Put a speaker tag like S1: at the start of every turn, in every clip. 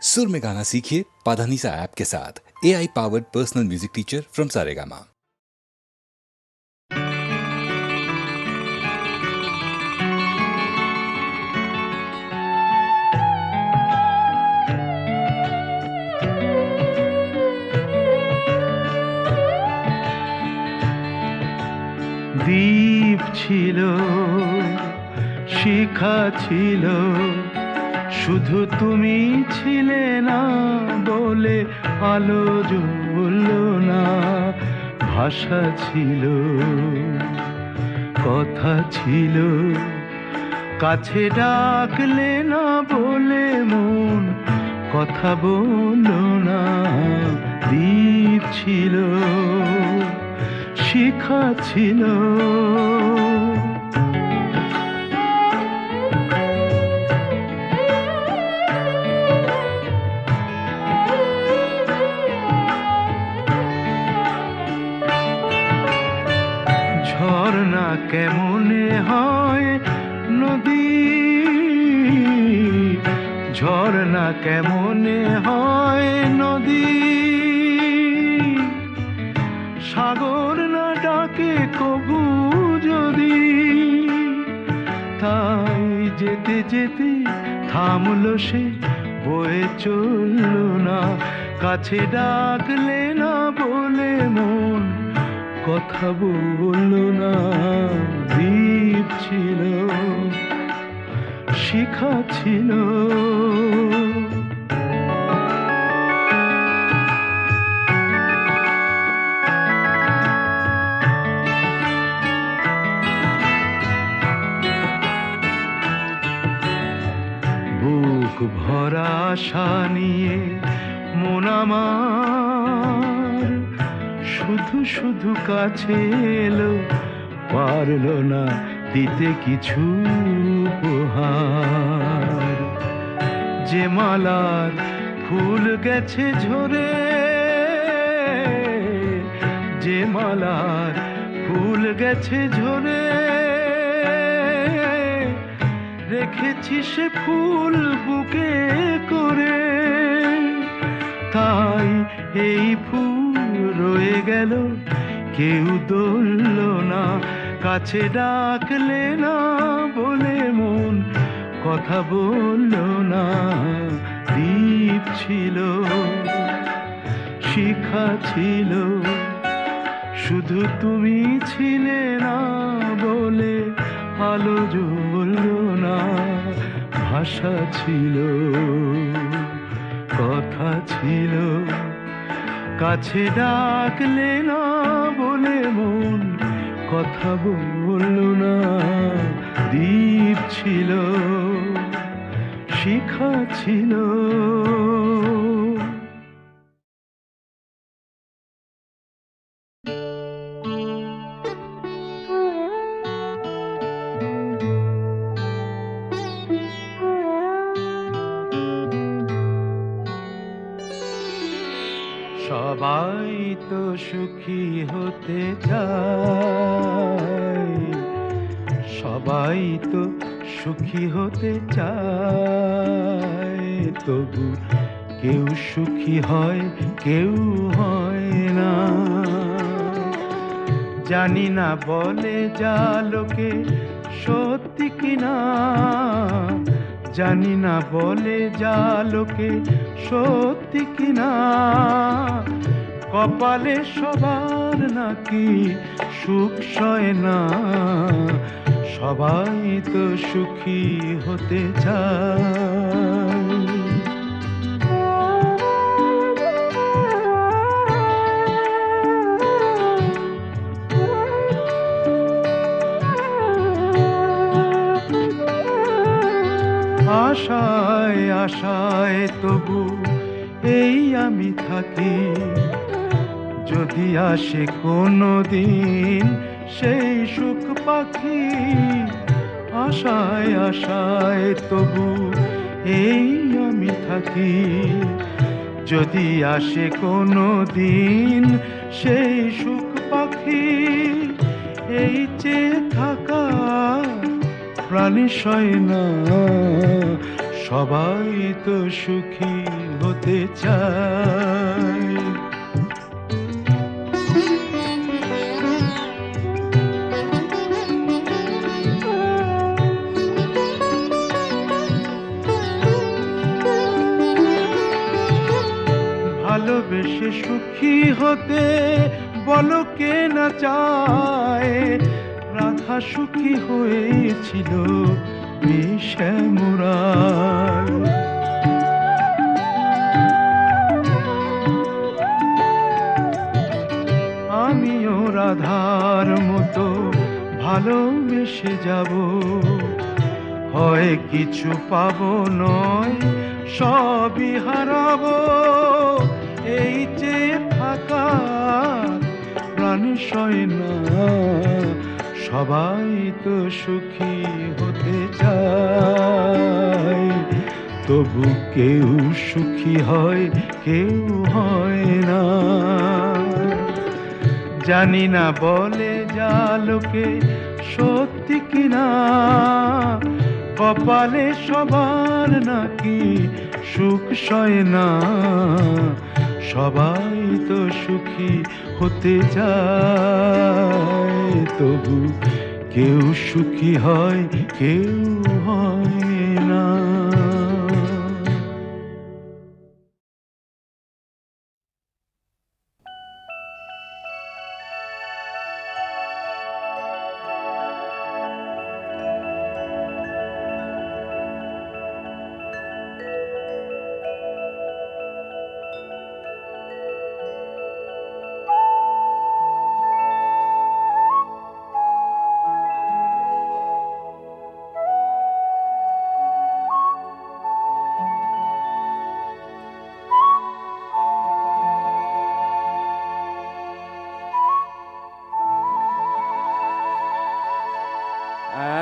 S1: सुर में गाना सीखिए पाधानीसा ऐप के साथ। AI powered personal music teacher from Saregama.
S2: দ্বীপ ছিল, শিখা ছিল, শুধু তুমি ছিলে না বলে আলো জ্বলল না। ভাষা ছিল, কথা ছিল, কাছে ডাকলে না বলে মন কথা বলল না। দ্বীপ ছিল, শিখা ছিল, ঝর্ণা কেমনে হয় নদী, ঝর্ণা কেমনে হয় নদী, সাগর না ডাকে কবু যদি। তাই যেতে যেতে থামলো সে, বয়ে চলল না। কাছে ডাকলে না বলে মন কথা বলল না। দ্বীপ ছিল, শিখা ছিল, বুক ভরা আশা নিয়ে মন আমার শুধু শুধু কাছে এলো, পারলো না দিতে কিছু উপহার। যে মালার ফুল গেছে ঝরে, যে মালার ফুল গেছে ঝরে, রেখেছি সে ফুল বুকে করে। তাই এই ফুল রয়ে গেল, কেউ ধরল না। কাছে ডাকলে না বলে মন কথা বলল না। দ্বীপ ছিল, শিখা ছিল, শুধু তুমি ছিলে না বলে আলো জ্বলল না। ভাষা ছিল, কথা ছিল, কাছে ডাকলে না বলে মন কথা বলল না। দ্বীপ ছিল, শিখা ছিল। সবাই তো সুখী হতে চায়, সবাই তো সুখী হতে চায়, তবু কেউ সুখী হয় কেউ হয় না। জানি না বলে যা লোকে সত্যি কিনা, জানি না বলে যা লোকে সত্যি কিনা। কপালে সবার নাকি সুখ সয় না, সবাই তো সুখী হতে চায়। আশায় আশায় তবু এই আমি থাকি, যদি আসে কোনো দিন সেই সুখ পাখি। আশায় আশায় তবু এই আমি থাকি, যদি আসে কোনো দিন সেই সুখ পাখি। এই চেয়ে থাকা প্রাণী সয় না, সবাই তো সুখী হতে চায়। ভালোবেসে সুখী হতে বলো কে না চায়। রাধা সুখী হয়েছিল শ্যামরায়। আমিও রাধার মতো ভালোবেসে যাব, হয় কিছু পাবো নয় সবই হারাবো। এই যে থাকা প্রাণ সয় না, সবাই তো সুখী হতে চায়। তবু কেউ সুখী হয়, কেউ হয় না। জানি না বলে যা লোকে সত্যি কিনা, কপালে সবার নাকি সুখ সয় না। সবাই তো সুখী হতে চায়, তবু কেউ সুখী হয়, কেউ হয় না।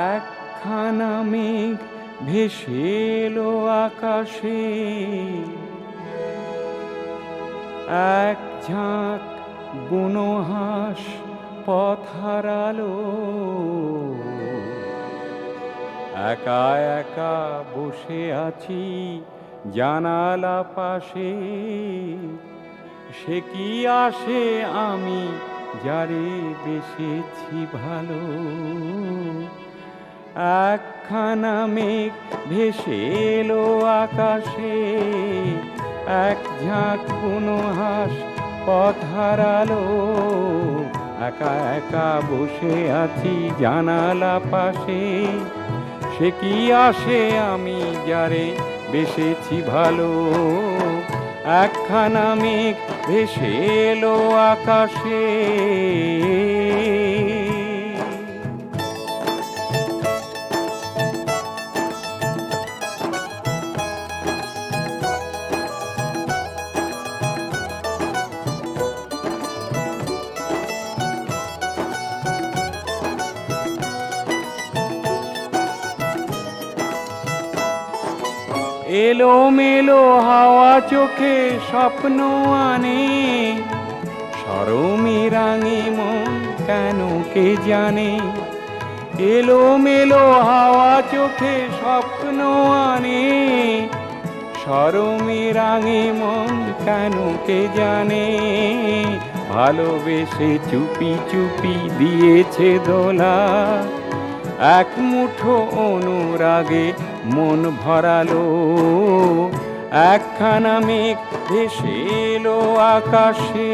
S3: একখানা মেঘ ভেসে এলো আকাশে, এক ঝাঁক বুনো হাঁস পথ হারালো। একা একা বসে আছি জানালা পাশে, সে কি আসে আমি যারে বেসেছি ভালো। একখানা মেঘ ভেসে এলো আকাশে, এক ঝাঁক বুনো হাঁস পথ হারালো। একা একা বসে আছি জানালা পাশে, সে কি আসে আমি যারে বেসেছি ভালো। একখানা মেঘ ভেসে এলো আকাশে। এলো মেলো হাওয়া চোখে স্বপ্ন আনে, শরমে রাঙে মন কেন কে জানে। এলো মেলো হাওয়া চোখে স্বপ্ন আনে, শরমে রাঙে মন কেন কে জানে। ভালোবেসে চুপি চুপি দিয়েছে দোলা, এক মুঠো অনুরাগে মন ভরালো। একখানা মেঘ ভেসে এলো আকাশে।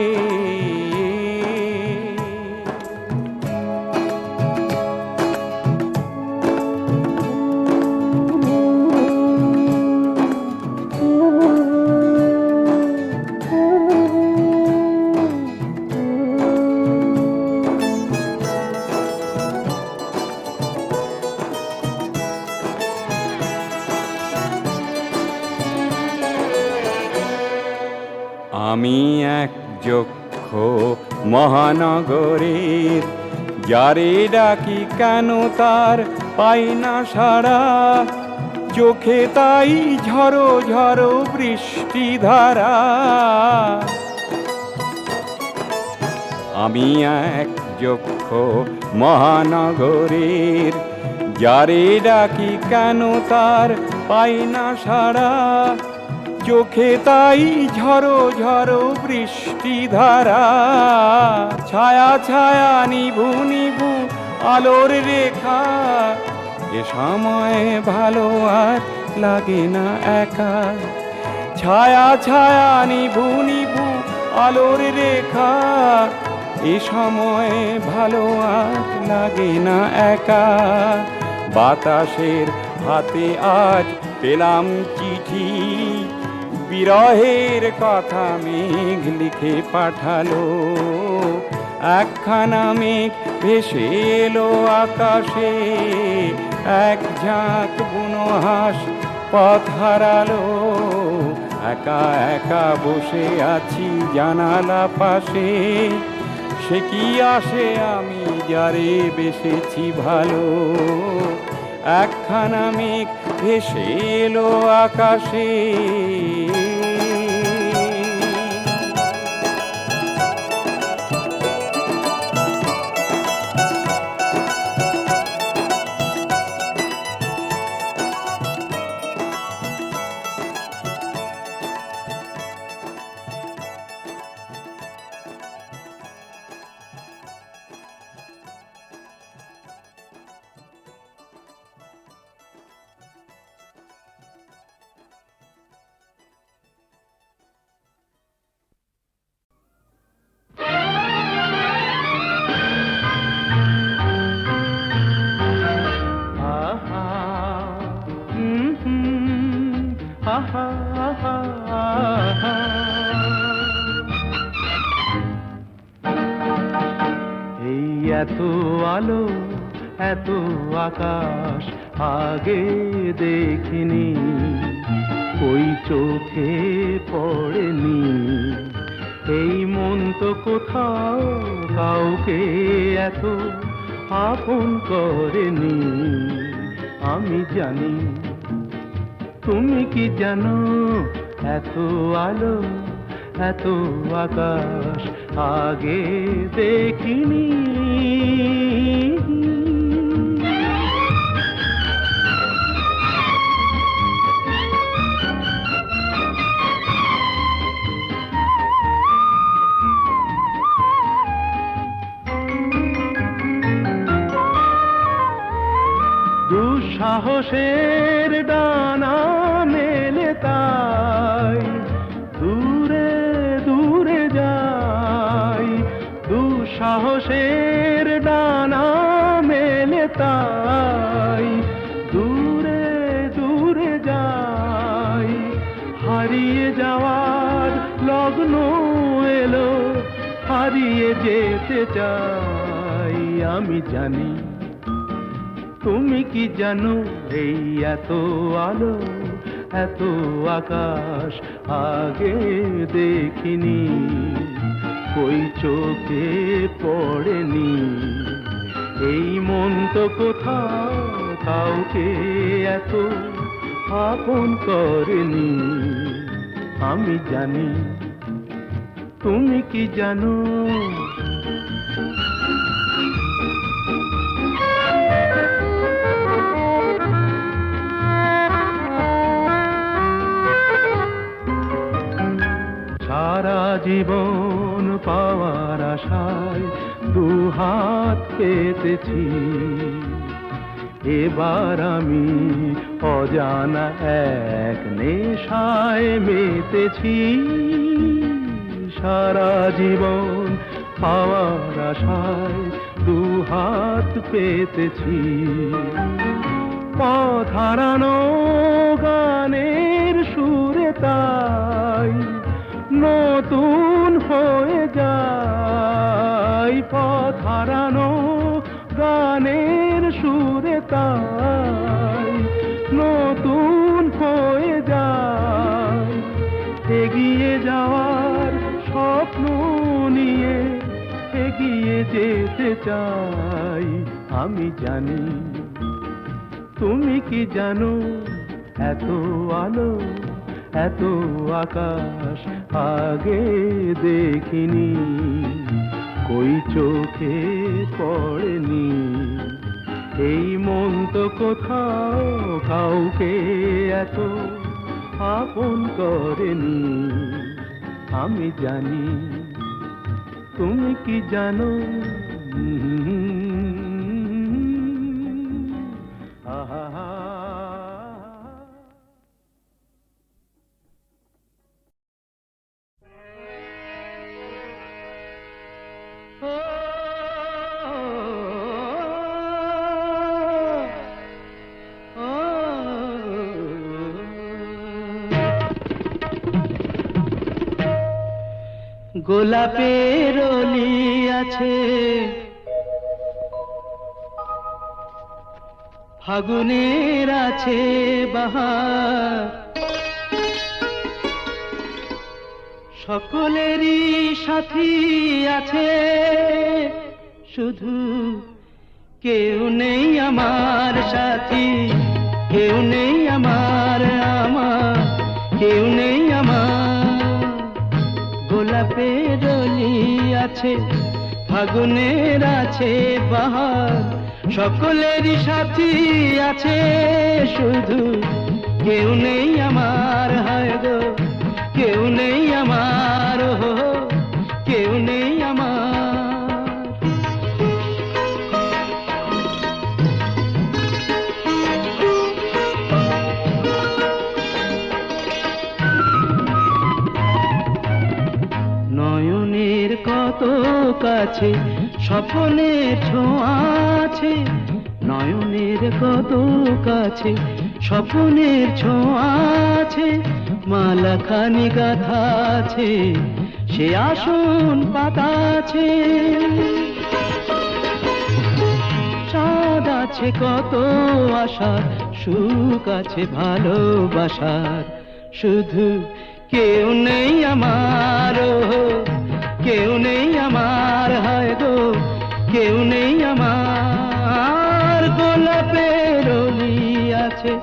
S3: আমি এক যক্ষ মহানগরের, যারে ডাকি কেন তার পাই না সাড়া। চোখে তাই ঝড়ো ঝড়ো বৃষ্টি ধারা। আমি এক যক্ষ মহানগরের, যারে ডাকি কেন তার পাই না সারা, চোখে তাই ঝড়ো ঝড়ো বৃষ্টি ধারা। ছায়া ছায়া নিভু নিভু আলোর রেখা, এ সময় ভালো আর লাগে না একা। ছায়া ছায়া নিভু নিভু আলোর রেখা, এ সময় ভালো আর লাগে না একা। বাতাসের হাতে আজ পেলাম চিঠি, বিরহের কথা মেঘ লিখে পাঠালো। একখানা মেঘ ভেসে এলো আকাশে, এক ঝাঁক বুনো হাঁস পথ হারালো। একা একা বসে আছি জানালা পাশে, সে কি আসে আমি যারে বেসেছি ভালো। একখানা মেঘ ভেসে এলো আকাশে।
S2: এই এত আলো এত আকাশ আগে দেখিনি, ওই চোখে পড়েনি। এই মন তো কোথাও কাউকে এত আপন করেনি। আমি জানি, তুমি কি জানো, এত আলো এত আকাশ আগে দেখিনি। দুঃসাহসের ডানা মেলে তাই দূরে দূরে যাই। দুঃসাহসের ডানা মেলে তাই দূরে দূরে যাই। হারিয়ে যাওয়ার লগ্ন এলো, হারিয়ে যেতে চাই। আমি জানি, তুমি কি জানো, এই এত আলো এত আকাশ আগে দেখিনি, ওই চোখে পড়েনি। এই মন তো কোথাও কাউকে এত আপন করেনি। আমি জানি, তুমি কি জানো। সারা জীবন পাওয়ার আশায় দুহাত পেতেছি, এবার আমি অজানা এক নেশায় মেতেছি। সারা জীবন পাওয়ার আশায় দুহাত পেতেছি, পথ হারানো গানের সুরে তাই নতুন হয়ে যায়। পথ হারানো গানের সুরে তাই নতুন হয়ে যায়। এগিয়ে যাওয়ার স্বপ্ন নিয়ে এগিয়ে যেতে চাই। আমি জানি, তুমি কি জানো, এত আলো এত আকাশ আগে দেখিনি, কই চোখে পড়েনি। এই মন তো কোথাও কাউকে এত আপন করেনি। আমি জানি, তুমি কি জানো? আহা। গোলাপের অলি আছে, ফাগুনের আছে বাহার, সকলেরই সাথী আছে, শুধু কেউ নেই আমার সাথী, কেউ নেই আমার, কেউ নেই আমার। গোলাপের অলি আছে, ফাগুনের আছে বাহার, সকলেরই সাথী আছে, শুধু কেউ নেই আমার, হায় গো কেউ নেই আমার, কেউ নেই আমার। নয়নের কত কাছে স্বপ্নের ছোঁয়া আছে, নয়নের কত কাছে স্বপ্নের ছোঁয়া আছে, মালাখানি গাথা আছে, সে আসন পাতা আছে, চাঁদ আছে কত আশার, সুখ আছে ভালোবাসার, শুধু কেউ নেই আমার, কেউ নেই আমার, হায় গো কেউ নেই আমার। গোলাপের অলি আছে,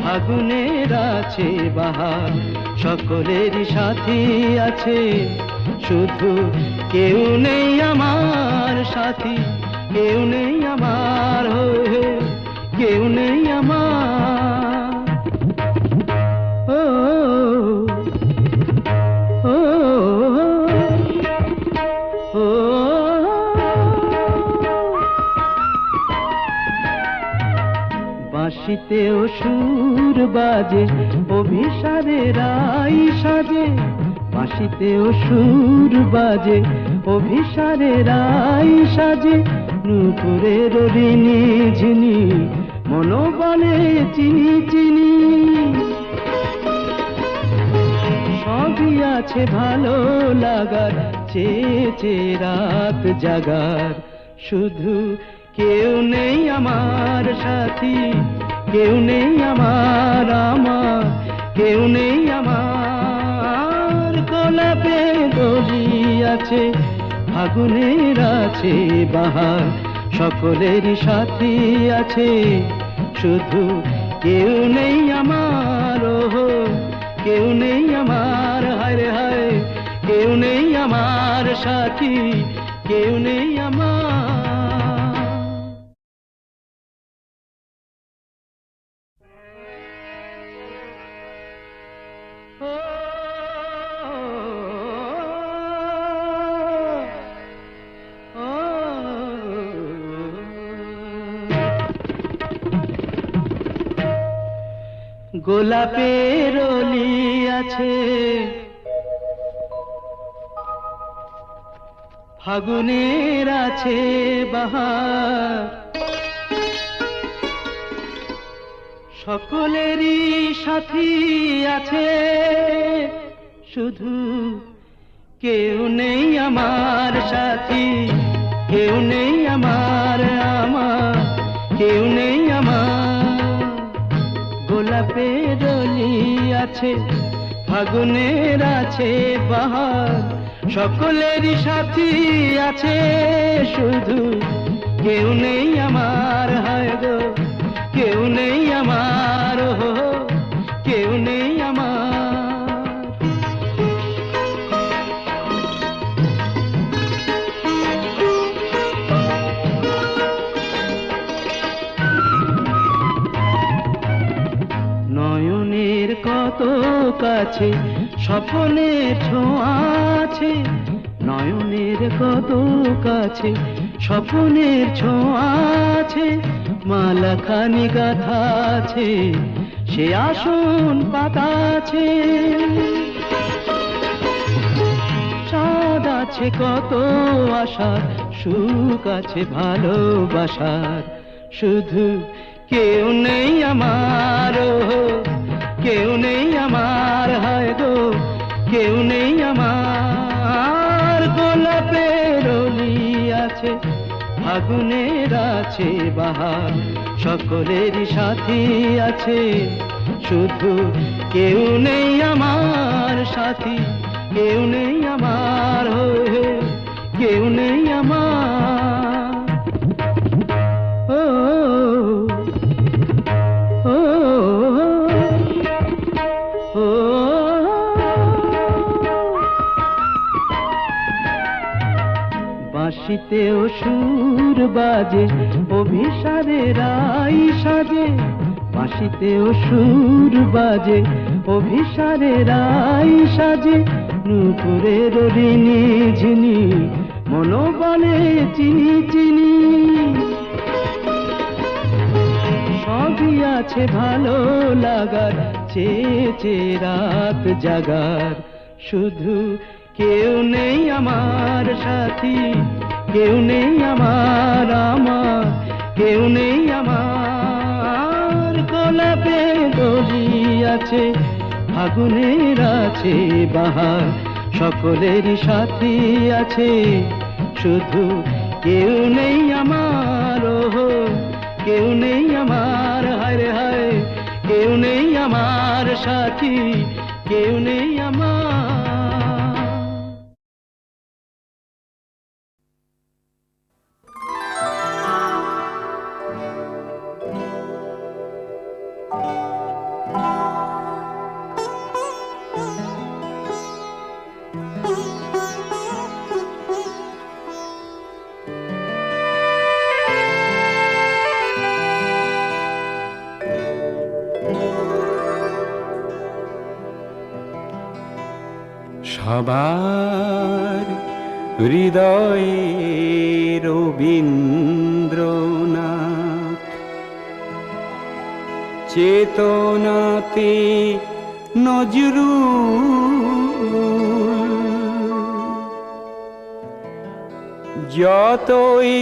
S2: ফাগুনের আছে বাহার, সকলেরই সাথী আছে, শুধু কেউ নেই আমার সাথী, কেউ নেই আমার, কেউ নেই আমার। ও ও ও বাঁশিতেও সুর বাজে, অভিসারে রাই সাজে, বাঁশিতেও সুর বাজে, অভিসারে রাই সাজে, নূপুরের ঋণী ঝিনি, মনোবলে চিনি চিনি, সবই আছে ভালো লাগার, চেয়ে রাত জাগার, শুধু কেউ নেই আমার সাথী, কেউ নেই আমার, কেউ নেই আমার। গোলাপের অলি আছে, ফাগুনের আছে বাহার, সকলেরই সাথী আছে, শুধু কেউ নেই আমার, কেউ নেই আমার, হায় রে হায়, কেউ নেই আমার সাথী, কেউ নেই আমার। গোলাপের অলি আছে, ফাগুনের আছে বাহার, সকলেরই সাথী আছে, শুধু কেউ নেই আমার সাথী, কেউ নেই আমার, কেউ নেই আমার। গোলাপের অলি আছে, ফাগুনের আছে বাহার, সকলেরই সাথী আছে, শুধু কেউ নেই আমার, হায় গো কেউ নেই আমার, কেউ নেই আমার। আছে, স্বপ্নের ছোঁয়া আছে, নয়নের কত কাছে, স্বপ্নের ছোঁয়া আছে, মালাখানি গাথা আছে, সে আসন পাতা আছে। চাঁদ আছে কত আশার, সুখ আছে ভালোবাসার, শুধু কেউ নেই আমার, কেউ নেই আমার, হায় গো কেউ নেই আমার। গোলাপের অলি আছে, আগুনের আছে বাহার, সকলেরই সাথী আছে, শুধু কেউ নেই আমার সাথী, কেউ নেই আমার, হয়ে কেউ নেই আমার। ও ও ও বাঁশিতেও সুর বাজে, অভিসারে রাই সাজে, বাঁশিতেও সুর বাজে, অভিসারে রাই সাজে, নূপুরের ঋণী ঝিনি, মনোবলে চিনি চিনি। সবই আছে ভালো লাগার, চেয়ে রাত জাগার, শুধু কেউ নেই আমার সাথী, কেউ নেই আমার, আমার কেউ নেই আমার। গোলাপে দলি আছে, আগুনের আছে বাহার, সকলেরই সাথী আছে, শুধু কেউ নেই আমার, ওহো কেউ নেই আমার, হায় রে হায় কেউ নেই আমার সাথী, কেউ নেই আমার।
S3: সবার হৃদয়ে রবীন্দ্রনাথ, চেতনাতে নজরুল, যতই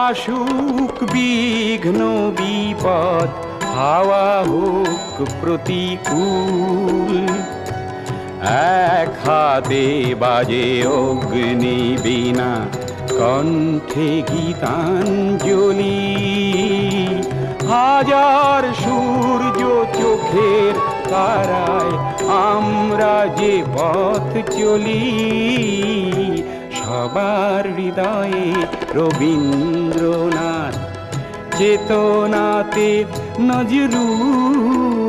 S3: আসুক বিঘ্ন বিপদ, হাওয়া হোক প্রতিকূল, এক হাতে বাজে অগ্নি বীণা, কণ্ঠে গীতাঞ্জলি, হাজার সূর্য চোখের তারায় আমরা যে পথ চলি, সবার হৃদয়ে রবীন্দ্রনাথ, চেতনাতে নজরুল।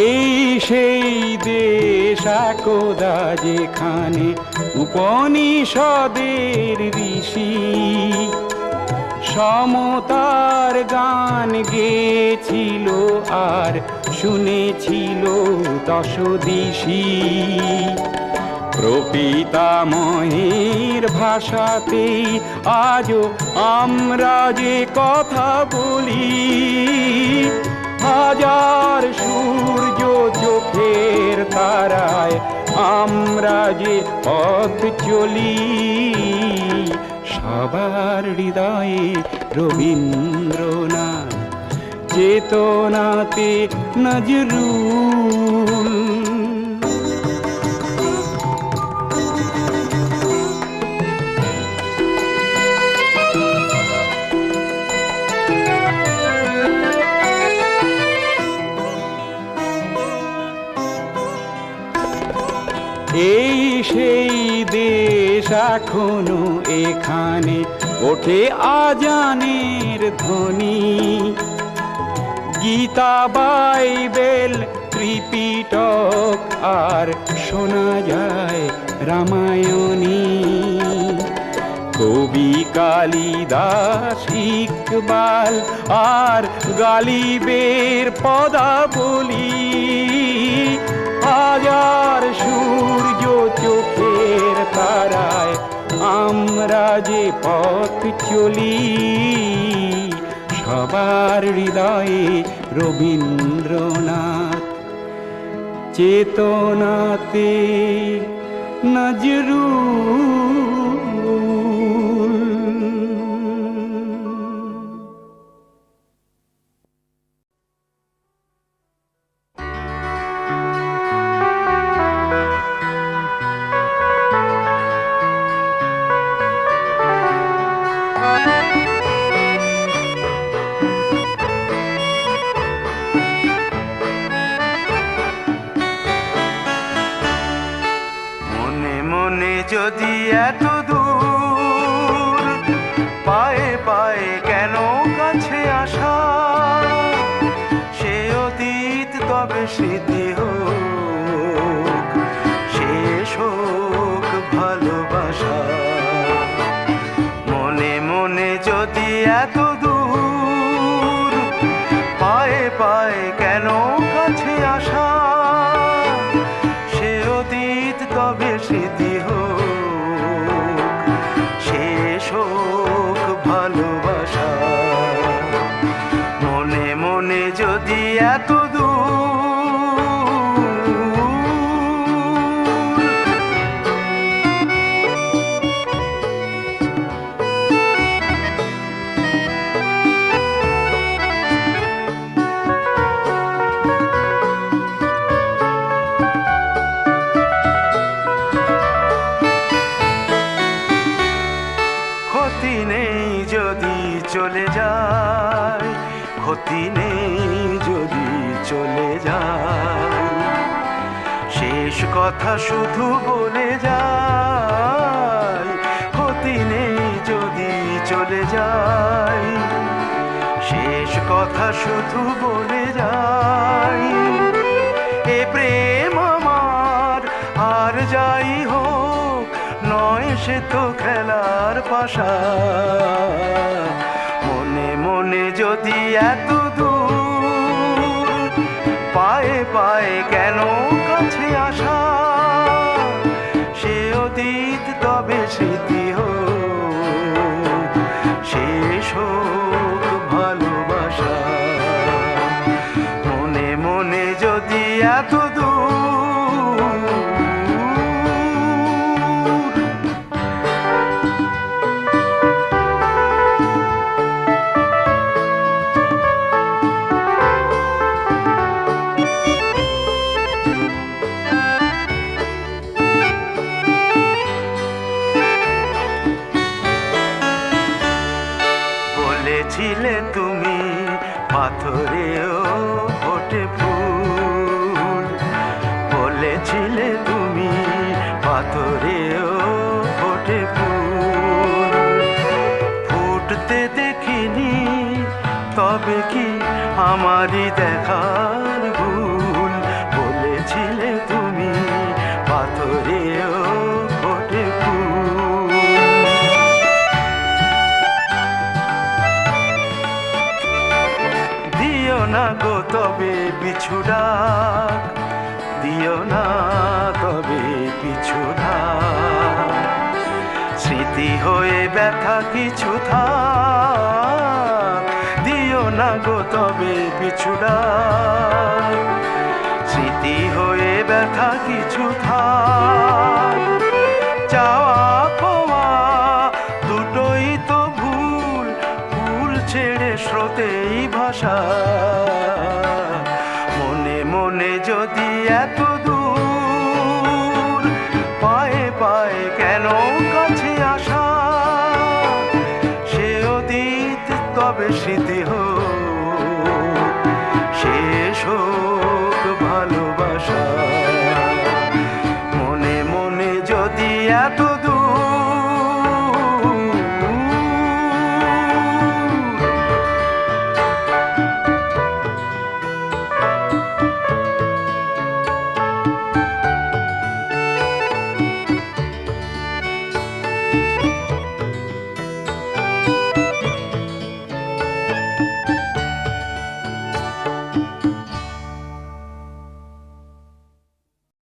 S3: এই সেই দেশ একদা যেখানে উপনিষদের ঋষি সমতার গান গেয়েছিল আর শুনেছিল দশদিশি। প্রপিতামহের ভাষাতেই আজও আমরা যে কথা বলি, হাজার সূর্য চোখের তারায় আমরা যে পথ চলি, সবার হৃদয়ে রবীন্দ্রনাথ, চেতনাতে নজরুল। এই সেই দেশ এখনো এখানে ওঠে আজানের ধ্বনি, গীতা বাইবেল ত্রিপিটক আর শোনা যায় রামায়ণী। কবি কালিদাস, ইকবাল আর গালিবের পদাবলী, হাজার সূর্য চোখের তারায় আমরা যে পথ চলি, সবার হৃদয়ে রবীন্দ্রনাথ, চেতনাতে নজরুল।
S2: যদি এত দূর, পায়ে পায়ে কেন কাছে আসা, সে অতীত তবে স্মৃতি হোক, শেষ হোক ভালোবাসা। মনে মনে যদি এত দূর, পায়ে পায়ে কেন কাছে আসা, সে অতীত তবে স্মৃতি ভালোবাসা। মনে মনে যদি এত ক্ষতি নেই যদি চলে যায়, ক্ষতি নেই যদি চলে যায়, শেষ কথা শুধু বলে যায়। ক্ষতি নেই যদি চলে যায়, শেষ কথা শুধু বলে যায়। এ প্রেম আমার আর যাই হোক, নয় সে তো খেলার পাশা। মনে মনে যদি এত দূর, পায়ে পায়ে কেন কাছে আসা, সে অতীত তবে স্মৃতি হোক, শেষ হোক ভালোবাসা। মনে মনে যদি এত বলেছিলে তুমি পাথরেও ফোটে ফুল, বলেছিলে তুমি পাথরেও ফোটে ফুল। ফুটতে দেখিনি তবে কি আমারই দেখার ভুল, বলেছিলে তুমি পাথরেও ফোটে ফুল। দিও না গো তবে পিছু ডাক, দিও না তবে পিছু ডাক, স্মৃতি হয়ে ব্যথা কিছু থাক। দিও না গো তবে পিছু ডাক, স্মৃতি হয়ে ব্যথা কিছু থাক।